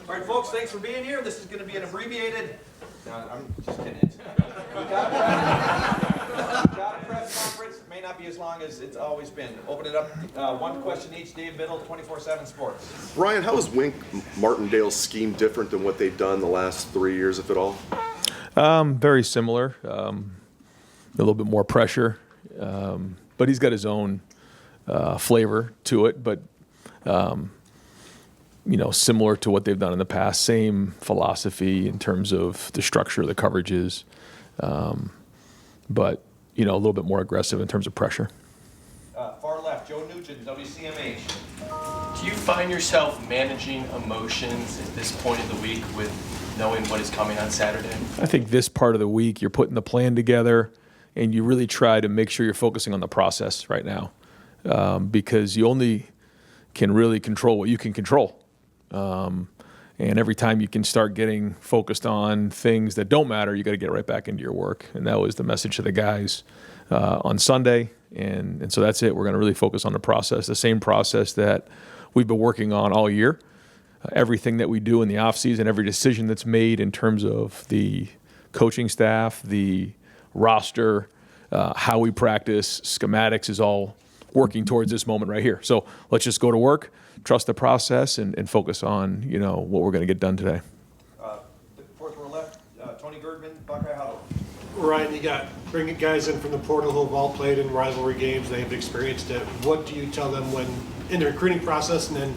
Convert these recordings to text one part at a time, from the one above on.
All right, folks, thanks for being here. This is going to be an abbreviated. No, I'm just kidding. We got a press conference. It may not be as long as it's always been. Open it up. One question each. Dave Biddle, 24/7 Sports. Ryan, how is Wink Martindale's scheme different than what they've done the last 3 years, if at all? Very similar. A little bit more pressure, but he's got his own flavor to it. But similar to what they've done in the past. Same philosophy in terms of the structure of the coverages, but a little bit more aggressive in terms of pressure. Far left, Joe Nugent, WCMH. Do you find yourself managing emotions at this point of the week with knowing what is coming on Saturday? I think this part of the week you're putting the plan together, and you really try to make sure you're focusing on the process right now, because you only can really control what you can control. And every time you can start getting focused on things that don't matter, you got to get right back into your work. And that was the message to the guys on Sunday. And so that's it. We're going to really focus on the process, the same process that we've been working on all year. Everything that we do in the offseason, every decision that's made in terms of the coaching staff, the roster, how we practice, schematics is all working towards this moment right here. So let's just go to work, trust the process, and focus on what we're going to get done today. Fourth row left, Tony Girdman, Buckeye Huddle. Ryan, you got bringing guys in from the portal who have all played in rivalry games. They've experienced it. What do you tell them when in the recruiting process and then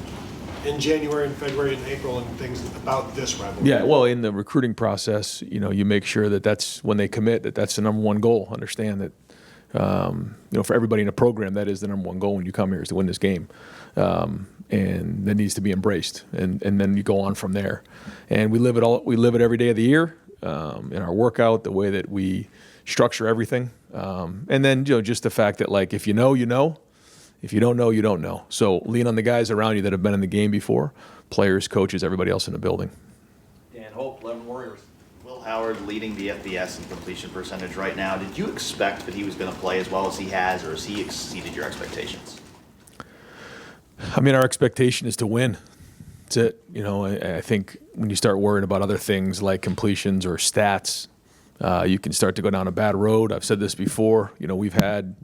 in January and February and April and things about this rivalry? Yeah, well, in the recruiting process, you make sure that that's when they commit, that's the number one goal. Understand that, for everybody in a program, that is the number one goal when you come here is to win this game. And that needs to be embraced. And then you go on from there. And we live it every day of the year, in our workout, the way that we structure everything. And then, just the fact that, like, if you know, you know. If you don't know, you don't know. So lean on the guys around you that have been in the game before, players, coaches, everybody else in the building. Dan Hope, 11 Warriors. Will Howard leading the FBS in completion percentage right now. Did you expect that he was going to play as well as he has, or has he exceeded your expectations? I mean, our expectation is to win. That's it. I think when you start worrying about other things like completions or stats, you can start to go down a bad road. I've said this before. We've had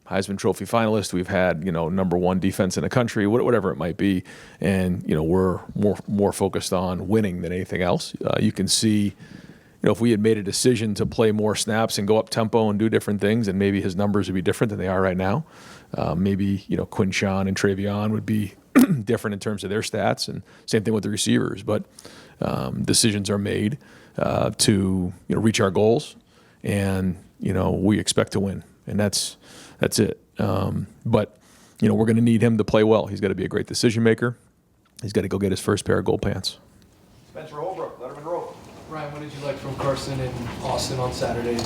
Heisman Trophy finalists. We've had, number one defense in the country, whatever it might be. And, we're more focused on winning than anything else. You can see, if we had made a decision to play more snaps and go up tempo and do different things, and maybe his numbers would be different than they are right now. Maybe, Quinshawn and Travion would be different in terms of their stats, and same thing with the receivers. But decisions are made to, reach our goals, and, we expect to win. And that's it. But, we're going to need him to play well. He's got to be a great decision maker. He's got to go get his first pair of gold pants. Spencer Holbrook, Letterman Row. Ryan, what did you like from Carson and Austin on Saturday?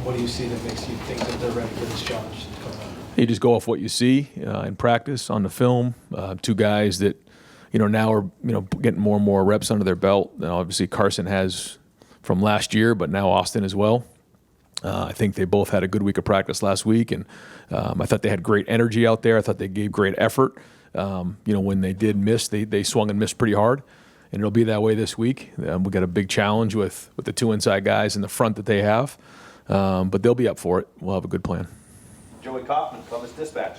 What do you see that makes you think that they're ready for this challenge coming up? You just go off what you see in practice, on the film. Two guys that, now are, getting more and more reps under their belt. And obviously Carson has from last year, but now Austin as well. I think they both had a good week of practice last week, and I thought they had great energy out there. I thought they gave great effort. When they did miss, they swung and missed pretty hard, and it'll be that way this week. We got a big challenge with the two inside guys in the front that they have, but they'll be up for it. We'll have a good plan. Joey Kaufman, Columbus Dispatch.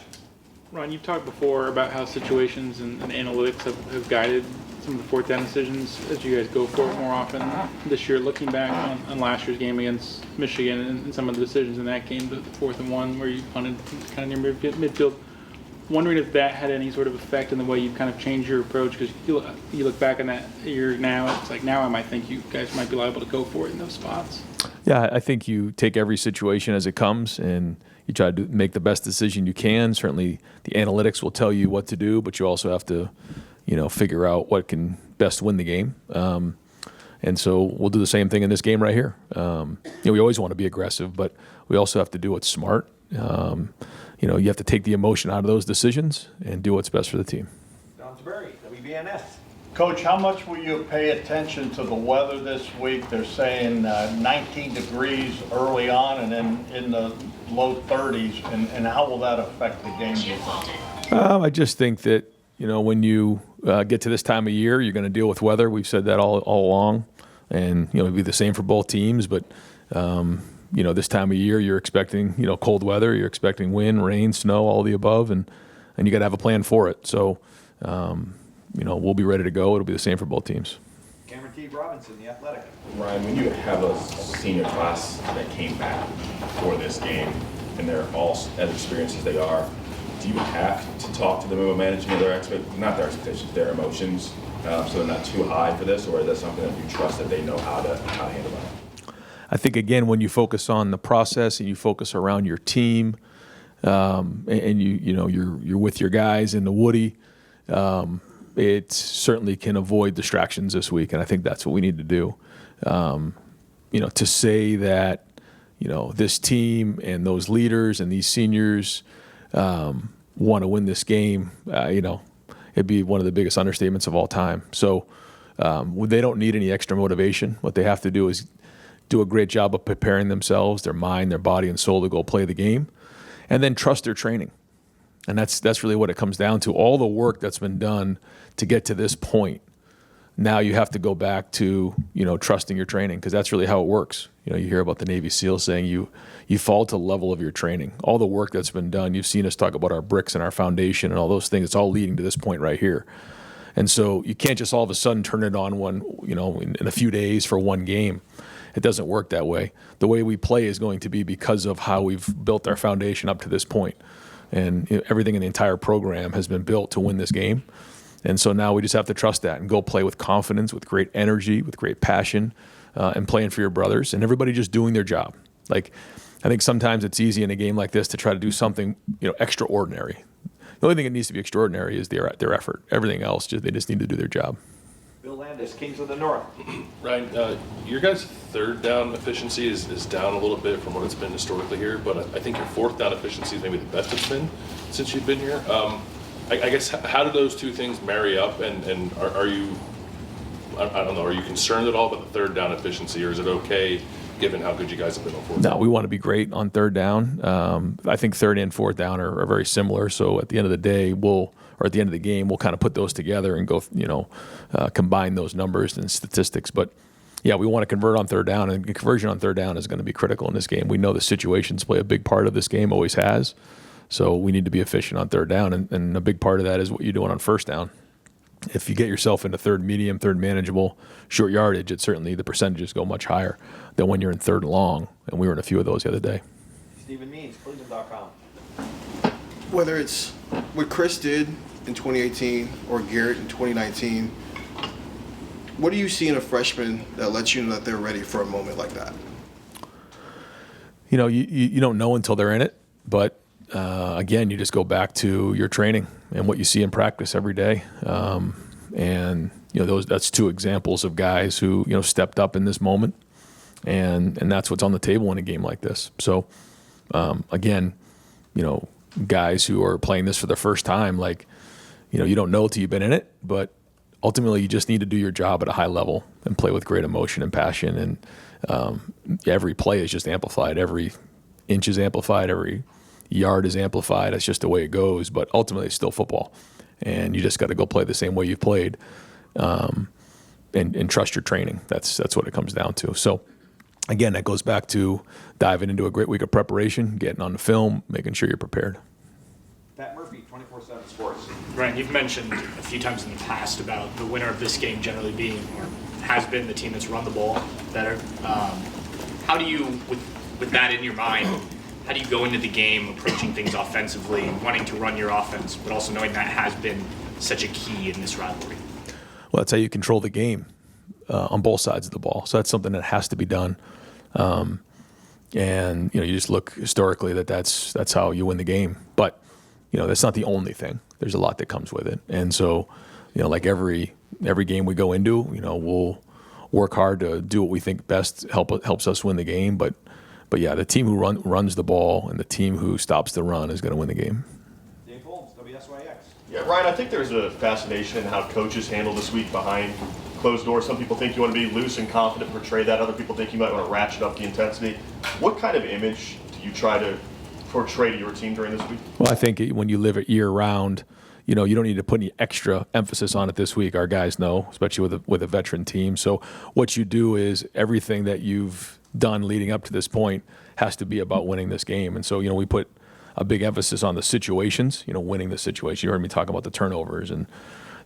Ron, you've talked before about how situations and analytics have guided some of the fourth down decisions as you guys go for it more often this year. Looking back on last year's game against Michigan and some of the decisions in that game, the 4th and 1 where you punted kind of near midfield, wondering if that had any sort of effect in the way you've kind of changed your approach, because you look back on that year now, it's like now I might think you guys might be liable to go for it in those spots. Yeah, I think you take every situation as it comes, and you try to make the best decision you can. Certainly the analytics will tell you what to do, but you also have to, figure out what can best win the game. And so we'll do the same thing in this game right here. We always want to be aggressive, but we also have to do what's smart. You have to take the emotion out of those decisions and do what's best for the team. Don Taberry, WBNS. Coach, how much will you pay attention to the weather this week? They're saying 19 degrees early on and then in the low 30s, and how will that affect the game? I just think that, when you get to this time of year, you're going to deal with weather. We've said that all along, and it'll be the same for both teams. But this time of year, you're expecting cold weather, you're expecting wind, rain, snow, all the above, and you got to have a plan for it. So we'll be ready to go. It'll be the same for both teams. Cameron T. Robinson, The Athletic. Ryan, when you have a senior class that came back for this game, and they're all as experienced as they are, do you have to talk to them about managing their expectations, their emotions, so they're not too high for this, or is that something that you trust that they know how to handle that? I think, again, when you focus on the process and you focus around your team, and you're with your guys in the Woody, it certainly can avoid distractions this week, and I think that's what we need to do. To say that this team and those leaders and these seniors want to win this game, it'd be one of the biggest understatements of all time. So they don't need any extra motivation. What they have to do is do a great job of preparing themselves, their mind, their body, and soul to go play the game, and then trust their training. And that's really what it comes down to. All the work that's been done to get to this point, now you have to go back to trusting your training, because that's really how it works. You hear about the Navy SEALs saying you fall to the level of your training. All the work that's been done, you've seen us talk about our bricks and our foundation and all those things. It's all leading to this point right here. And so you can't just all of a sudden turn it on in a few days for one game. It doesn't work that way. The way we play is going to be because of how we've built our foundation up to this point. And everything in the entire program has been built to win this game. And so now we just have to trust that and go play with confidence, with great energy, with great passion, and playing for your brothers, and everybody just doing their job. Like, I think sometimes it's easy in a game like this to try to do something extraordinary. The only thing that needs to be extraordinary is their effort. Everything else, they just need to do their job. Bill Landis, Kings of the North. Ryan, your guys' third down efficiency is down a little bit from what it's been historically here, but I think your fourth down efficiency is maybe the best it's been since you've been here. I guess, how do those two things marry up, and are you, I don't know, are you concerned at all about the third down efficiency, or is it okay given how good you guys have been on fourth down? No, we want to be great on third down. I think third and fourth down are very similar, so at the end of the day, at the end of the game, we'll kind of put those together and go, combine those numbers and statistics. But yeah, we want to convert on third down, and conversion on third down is going to be critical in this game. We know the situations play a big part of this game, always has. So we need to be efficient on third down, and a big part of that is what you're doing on first down. If you get yourself into third medium, third manageable, short yardage, the percentages go much higher than when you're in third long, and we were in a few of those the other day. Stephen Means, Cleveland.com. Whether it's what Chris did in 2018 or Garrett in 2019, what do you see in a freshman that lets you know that they're ready for a moment like that? You don't know until they're in it, but again, you just go back to your training and what you see in practice every day. That's two examples of guys who stepped up in this moment, and that's what's on the table in a game like this. So again, guys who are playing this for the first time, you don't know till you've been in it, but ultimately you just need to do your job at a high level and play with great emotion and passion. And every play is just amplified. Every inch is amplified. Every yard is amplified. That's just the way it goes. But ultimately, it's still football, and you just got to go play the same way you've played, and trust your training. That's what it comes down to. So, again, that goes back to diving into a great week of preparation, getting on the film, making sure you're prepared. Pat Murphy, 24/7 Sports. Ryan, you've mentioned a few times in the past about the winner of this game generally being, or has been, the team that's run the ball better. How do you, with that in your mind, how do you go into the game approaching things offensively, wanting to run your offense, but also knowing that has been such a key in this rivalry? Well, that's how you control the game on both sides of the ball. So that's something that has to be done. And you just look historically that's how you win the game. But that's not the only thing. There's a lot that comes with it. And so, like every game we go into, we'll work hard to do what we think best helps us win the game. But yeah, the team who runs the ball and the team who stops the run is going to win the game. Dave Holmes, WSYX. Yeah, Ryan, I think there's a fascination in how coaches handle this week behind closed doors. Some people think you want to be loose and confident, portray that. Other people think you might want to ratchet up the intensity. What kind of image do you try to portray to your team during this week? Well, I think when you live it year round, you don't need to put any extra emphasis on it this week. Our guys know, especially with a veteran team. So what you do is everything that you've done leading up to this point has to be about winning this game. And so, we put a big emphasis on the situations, winning the situation. You heard me talk about the turnovers and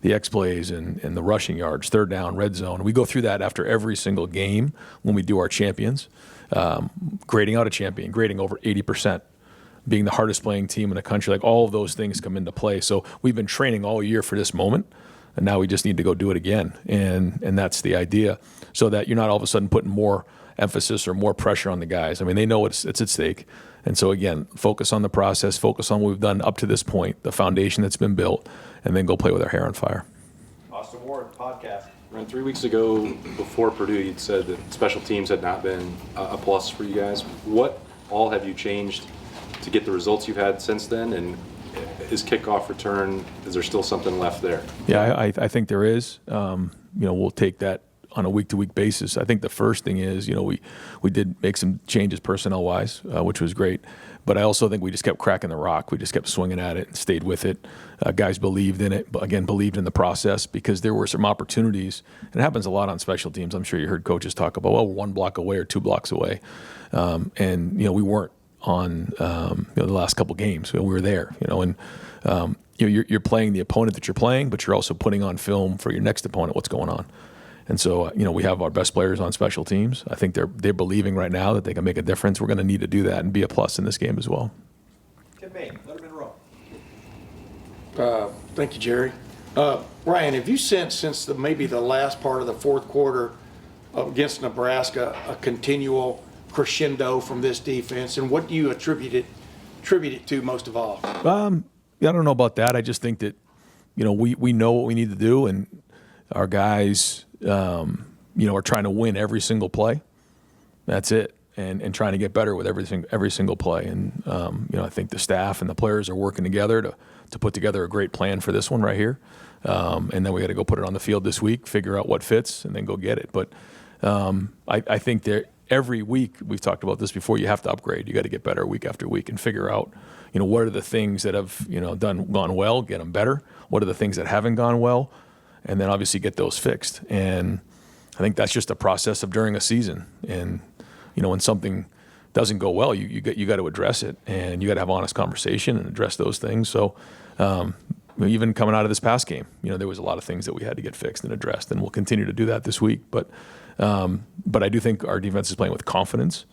the X-plays and the rushing yards, third down, red zone. We go through that after every single game when we do our champions, grading out a champion, grading over 80%, being the hardest playing team in the country. Like, all of those things come into play. So we've been training all year for this moment, and now we just need to go do it again. And that's the idea, so that you're not all of a sudden putting more emphasis or more pressure on the guys. I mean, they know it's at stake. And so, again, focus on the process, focus on what we've done up to this point, the foundation that's been built, and then go play with our hair on fire. Austin Ward, podcast. Around 3 weeks ago, before Purdue, you'd said that special teams had not been a plus for you guys. What all have you changed to get the results you've had since then? And is kickoff return, is there still something left there? Yeah, I think there is. We'll take that on a week-to-week basis. I think the first thing is, we did make some changes personnel-wise, which was great. But I also think we just kept cracking the rock. We just kept swinging at it and stayed with it. Guys believed in it, but again, believed in the process, because there were some opportunities. And it happens a lot on special teams. I'm sure you heard coaches talk about, well, we're 1 block away or 2 blocks away. We weren't on the last couple games. We were there, and you're playing the opponent that you're playing, but you're also putting on film for your next opponent what's going on. And so, we have our best players on special teams. I think they're believing right now that they can make a difference. We're going to need to do that and be a plus in this game as well. Tim Maine, Letterman Row. Thank you, Jerry. Ryan, have you sensed since maybe the last part of the fourth quarter against Nebraska a continual crescendo from this defense, and what do you attribute it to most of all? I don't know about that. I just think that we know what we need to do, and our guys are trying to win every single play. That's it, and trying to get better with every single play. And I think the staff and the players are working together to put together a great plan for this one right here. And then we got to go put it on the field this week, figure out what fits, and then go get it. But I think that every week, we've talked about this before, you have to upgrade. You got to get better week after week and figure out, what are the things that have gone well, get them better. What are the things that haven't gone well, and then obviously get those fixed. And I think that's just a process of during a season. And when something doesn't go well, you got to address it, and you got to have honest conversation and address those things. So even coming out of this past game, there was a lot of things that we had to get fixed and addressed, and we'll continue to do that this week. But I do think our defense is playing with confidence,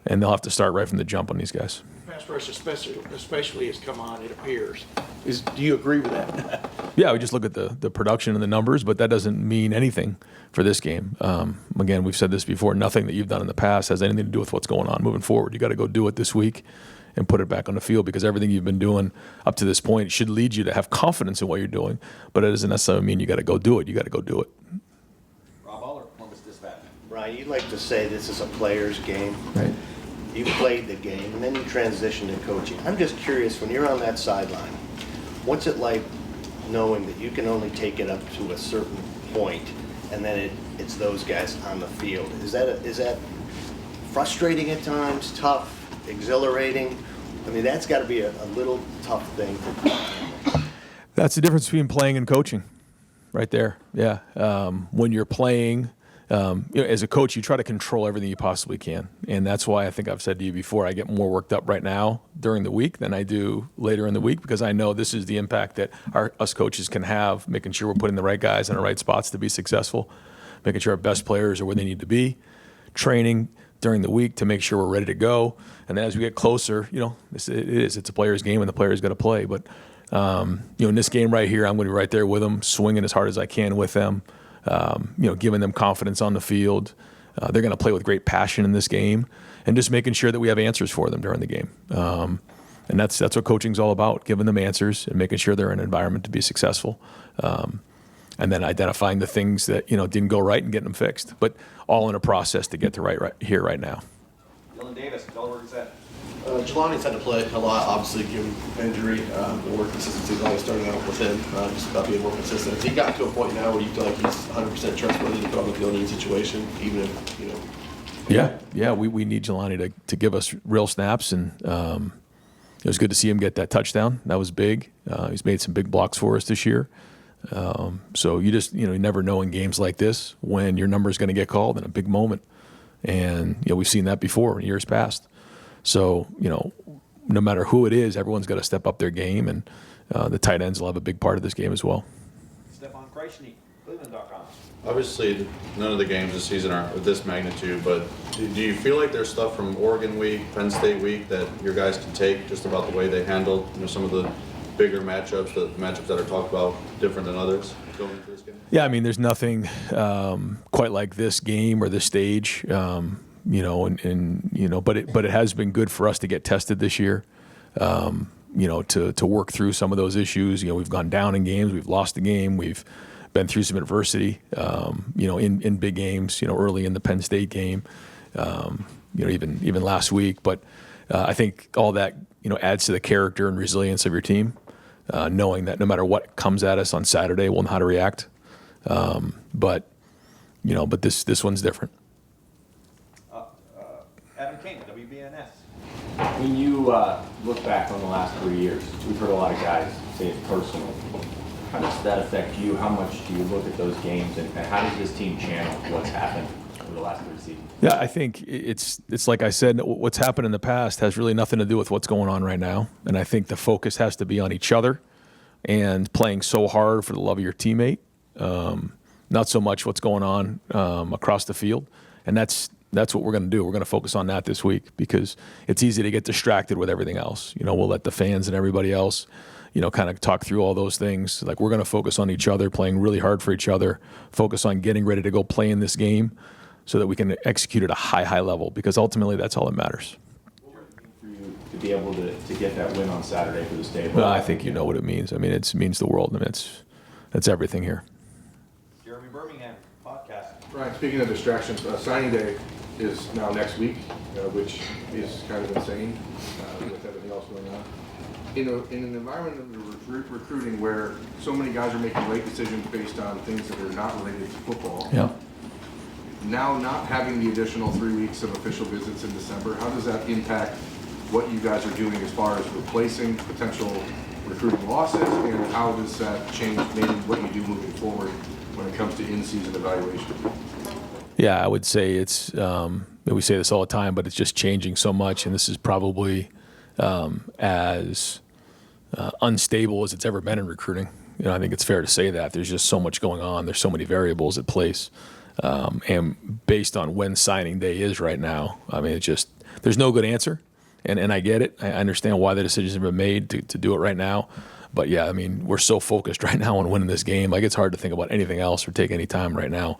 and they'll have to start right from the jump on these guys. Pass rush especially has come on, it appears. Do you agree with that? Yeah, we just look at the production and the numbers, but that doesn't mean anything for this game. Again, we've said this before, nothing that you've done in the past has anything to do with what's going on moving forward. You got to go do it this week and put it back on the field, because everything you've been doing up to this point should lead you to have confidence in what you're doing, but it doesn't necessarily mean you got to go do it. You got to go do it. Rob Aller, Columbus Dispatch. Ryan, you'd like to say this is a player's game. Right. You played the game, and then you transitioned to coaching. I'm just curious, when you're on that sideline, what's it like knowing that you can only take it up to a certain point, and then it's those guys on the field? Is that frustrating at times, tough, exhilarating? I mean, that's got to be a little tough thing to handle. That's the difference between playing and coaching, right there. Yeah. When you're playing, as a coach, you try to control everything you possibly can. And that's why I think I've said to you before, I get more worked up right now during the week than I do later in the week, because I know this is the impact that us coaches can have, making sure we're putting the right guys in the right spots to be successful, making sure our best players are where they need to be, training during the week to make sure we're ready to go. And then as we get closer, it's a player's game, and the player's got to play. But, in this game right here, I'm going to be right there with them, swinging as hard as I can with them. Giving them confidence on the field. They're going to play with great passion in this game, and just making sure that we have answers for them during the game. And that's what coaching's all about, giving them answers and making sure they're in an environment to be successful. And then identifying the things that, didn't go right and getting them fixed. But all in a process to get to right here, right now. Dylan Davis, Delaware Gazette. Jelani's had to play a lot, obviously, given injury. The more consistency is always starting out with him, just about being more consistent. Has he got to a point now where you feel like he's 100% trustworthy to go on the field in any situation, even if, Yeah, we need Jelani to give us real snaps, and it was good to see him get that touchdown. That was big. He's made some big blocks for us this year. So you never know in games like this when your number is going to get called in a big moment. And, we've seen that before in years past. So, no matter who it is, everyone's got to step up their game, and the tight ends will have a big part of this game as well. Stefan Krejci, Cleveland.com. Obviously, none of the games this season are of this magnitude, but do you feel like there's stuff from Oregon week, Penn State week that your guys can take just about the way they handled some of the bigger matchups, the matchups that are talked about different than others going into this game? Yeah, I mean, there's nothing quite like this game or this stage, but it has been good for us to get tested this year, to work through some of those issues. We've gone down in games, we've lost a game, we've been through some adversity, in big games, early in the Penn State game, even last week. But I think all that, adds to the character and resilience of your team, knowing that no matter what comes at us on Saturday, we'll know how to react. But this one's different. Adam King, WBNS. When you look back on the last 3 years, we've heard a lot of guys say it's personal. How does that affect you? How much do you look at those games, and how does this team channel what's happened over the last 3 seasons? Yeah, I think it's like I said, what's happened in the past has really nothing to do with what's going on right now. And I think the focus has to be on each other and playing so hard for the love of your teammate, not so much what's going on across the field. And that's what we're going to do. We're going to focus on that this week because it's easy to get distracted with everything else. We'll let the fans and everybody else kind of talk through all those things. Like, we're going to focus on each other, playing really hard for each other, focus on getting ready to go play in this game so that we can execute at a high level, because ultimately that's all that matters. For you to be able to get that win on Saturday for the state? Well, I think you know what it means. I mean, it means the world. I mean, it's everything here. Jeremy Birmingham, podcast. Ryan, speaking of distractions, signing day is now next week, which is kind of insane with everything else going on. In an environment of recruiting where so many guys are making late decisions based on things that are not related to football, now not having the additional 3 weeks of official visits in December, how does that impact what you guys are doing as far as replacing potential recruiting losses, and how does that change maybe what you do moving forward when it comes to in-season evaluation? Yeah, I would say it's, we say this all the time, but it's just changing so much, and this is probably as unstable as it's ever been in recruiting. I think it's fair to say that. There's just so much going on. There's so many variables at place. And based on when signing day is right now, I mean, there's no good answer. And I get it. I understand why the decisions have been made to do it right now. But yeah, I mean, we're so focused right now on winning this game. Like, it's hard to think about anything else or take any time right now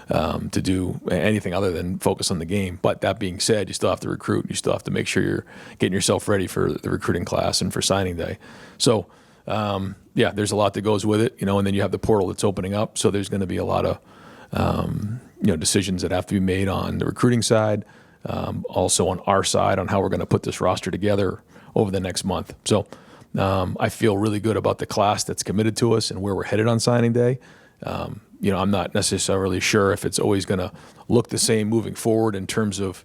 to do anything other than focus on the game. But that being said, you still have to recruit. You still have to make sure you're getting yourself ready for the recruiting class and for signing day. So, yeah, there's a lot that goes with it, and then you have the portal that's opening up. So there's going to be a lot of, decisions that have to be made on the recruiting side, also on our side on how we're going to put this roster together over the next month. So I feel really good about the class that's committed to us and where we're headed on signing day. I'm not necessarily sure if it's always going to look the same moving forward in terms of,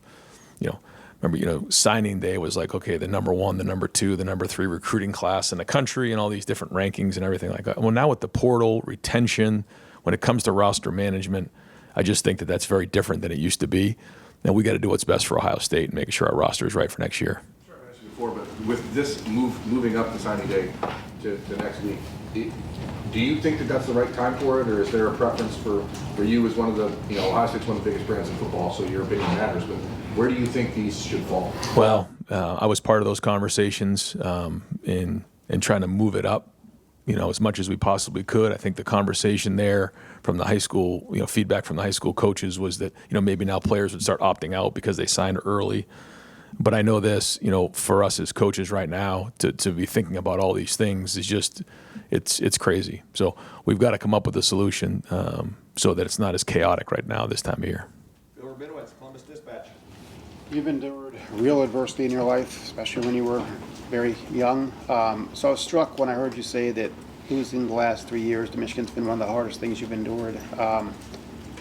remember, signing day was like, okay, the number 1, the number 2, the number 3 recruiting class in the country and all these different rankings and everything like that. Well, now with the portal, retention, when it comes to roster management, I just think that that's very different than it used to be. And we got to do what's best for Ohio State and making sure our roster is right for next year. Sure, I mentioned before, but with this moving up the signing day to next week, do you think that that's the right time for it, or is there a preference for you as one of the, Ohio State's one of the biggest brands in football, so your opinion matters, but where do you think these should fall? Well, I was part of those conversations in trying to move it up, as much as we possibly could. I think the conversation there from the high school, feedback from the high school coaches was that, maybe now players would start opting out because they signed early. But I know this, for us as coaches right now, to be thinking about all these things is just, it's crazy. So we've got to come up with a solution so that it's not as chaotic right now this time of year. Bill Rabinowitz, Columbus Dispatch. You've endured real adversity in your life, especially when you were very young. So I was struck when I heard you say that losing the last 3 years to Michigan's been one of the hardest things you've endured.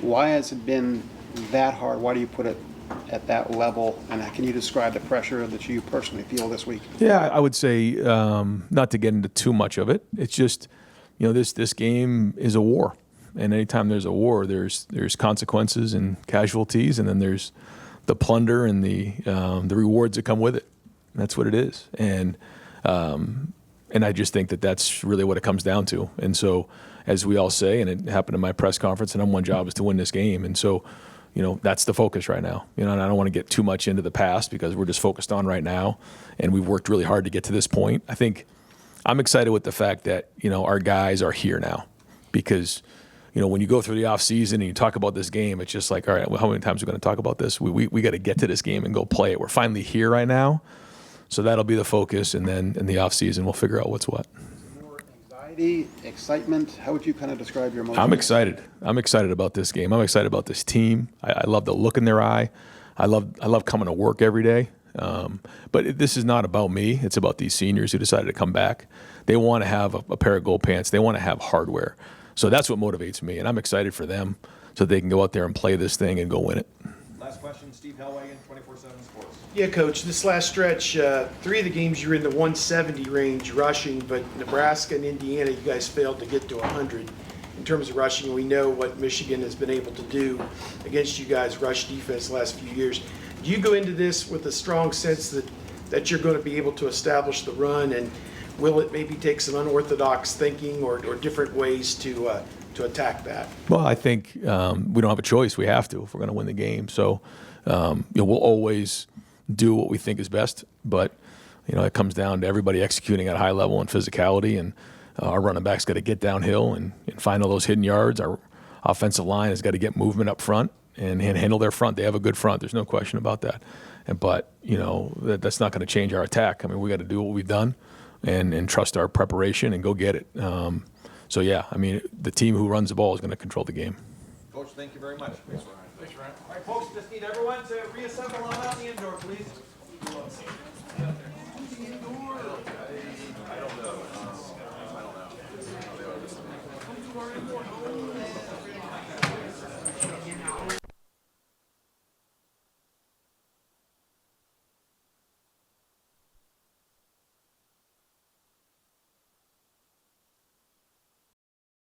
Why has it been that hard? Why do you put it at that level? And can you describe the pressure that you personally feel this week? Yeah, I would say not to get into too much of it. It's just, this game is a war, and anytime there's a war, there's consequences and casualties, and then there's the plunder and the rewards that come with it. That's what it is, and I just think that that's really what it comes down to. And so, as we all say, and it happened in my press conference, the number one job is to win this game, and so. That's the focus right now. And I don't want to get too much into the past because we're just focused on right now, and we've worked really hard to get to this point. I think I'm excited with the fact that, our guys are here now because, when you go through the off season and you talk about this game, it's just like, all right, well, how many times are we going to talk about this? We got to get to this game and go play it. We're finally here right now. So that'll be the focus. And then in the off season, we'll figure out what's what. Anxiety, excitement, how would you kind of describe your emotions? I'm excited. I'm excited about this game. I'm excited about this team. I love the look in their eye. I love coming to work every day. But this is not about me. It's about these seniors who decided to come back. They want to have a pair of gold pants. They want to have hardware. So that's what motivates me, and I'm excited for them so they can go out there and play this thing and go win it. Last question, Steve Hellwagen, 24/7 Sports. Yeah, Coach, this last stretch, 3 of the games you were in the 170 range rushing, but Nebraska and Indiana, you guys failed to get to 100 in terms of rushing. We know what Michigan has been able to do against you guys, rush defense the last few years. Do you go into this with a strong sense that you're going to be able to establish the run, and will it maybe take some unorthodox thinking or different ways to attack that? Well, I think we don't have a choice. We have to if we're going to win the game. So we'll always do what we think is best, but it comes down to everybody executing at a high level and physicality, and our running backs got to get downhill and find all those hidden yards. Our offensive line has got to get movement up front and handle their front. They have a good front. There's no question about that. But that's not going to change our attack. I mean, we got to do what we've done and trust our preparation and go get it. So yeah, I mean, the team who runs the ball is going to control the game. Coach, thank you very much. Thanks, Ryan. Thanks, Ryan. All right, folks, just need everyone to reassemble on out the indoor, please.